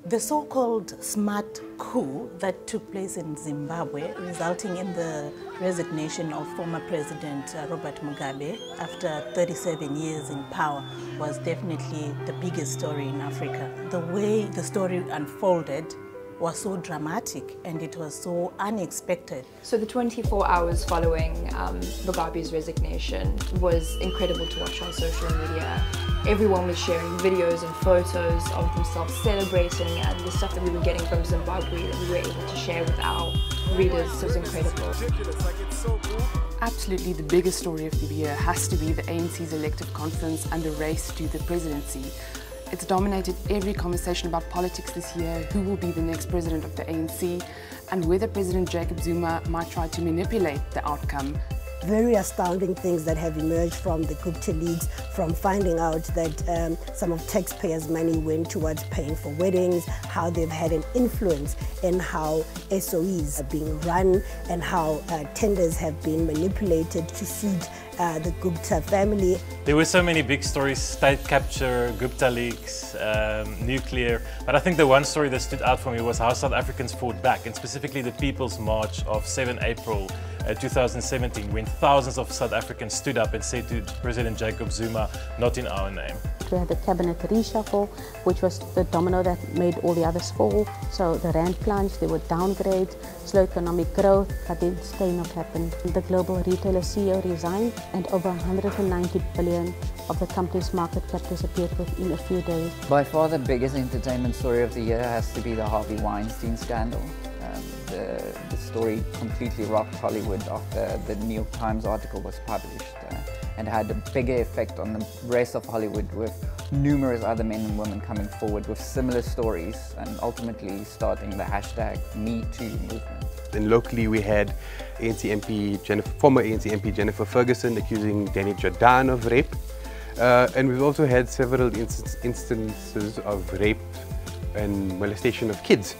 The so-called smart coup that took place in Zimbabwe, resulting in the resignation of former President Robert Mugabe after 37 years in power, was definitely the biggest story in Africa. The way the story unfolded was so dramatic and it was so unexpected. So the 24 hours following Mugabe's resignation was incredible to watch on social media. Everyone was sharing videos and photos of themselves celebrating, and the stuff that we were getting from Zimbabwe that we were able to share with our readers was incredible. Absolutely the biggest story of the year has to be the ANC's elective conference and the race to the presidency. It's dominated every conversation about politics this year, who will be the next president of the ANC, and whether President Jacob Zuma might try to manipulate the outcome. Very astounding things that have emerged from the Gupta leaks, from finding out that some of taxpayers' money went towards paying for weddings, how they've had an influence in how SOEs are being run, and how tenders have been manipulated to suit the Gupta family. There were so many big stories: state capture, Gupta leaks, nuclear. But I think the one story that stood out for me was how South Africans fought back, and specifically the People's March of 7 April 2017, when thousands of South Africans stood up and said to President Jacob Zuma, "Not in our name." We had the cabinet reshuffle, which was the domino that made all the others fall. So the rand plunged, there were downgrades, slow economic growth, but then stay not happened. The global retailer CEO resigned, and over 190 billion of the company's market cap disappeared within a few days. By far the biggest entertainment story of the year has to be the Harvey Weinstein scandal. The story completely rocked Hollywood after the New York Times article was published and had a bigger effect on the rest of Hollywood, with numerous other men and women coming forward with similar stories and ultimately starting the hashtag #MeToo movement. And locally we had former ANC MP Jennifer Ferguson accusing Danny Jordaan of rape. And we've also had several instances of rape and molestation of kids.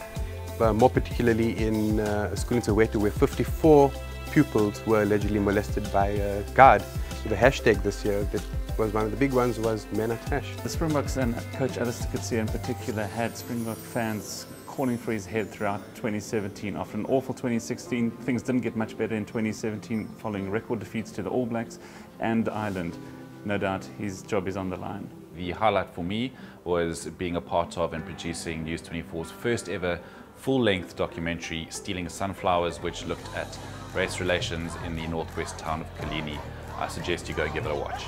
More particularly in a school in Soweto, where 54 pupils were allegedly molested by a guard. So the hashtag this year, that was one of the big ones, was Men Are Trash. The Springboks and coach Alistair Coetzee in particular had Springbok fans calling for his head throughout 2017. After an awful 2016, things didn't get much better in 2017 following record defeats to the All Blacks and Ireland. No doubt his job is on the line. The highlight for me was being a part of and producing News 24's first ever full-length documentary, Stealing Sunflowers, which looked at race relations in the northwest town of Kalini. I suggest you go give it a watch.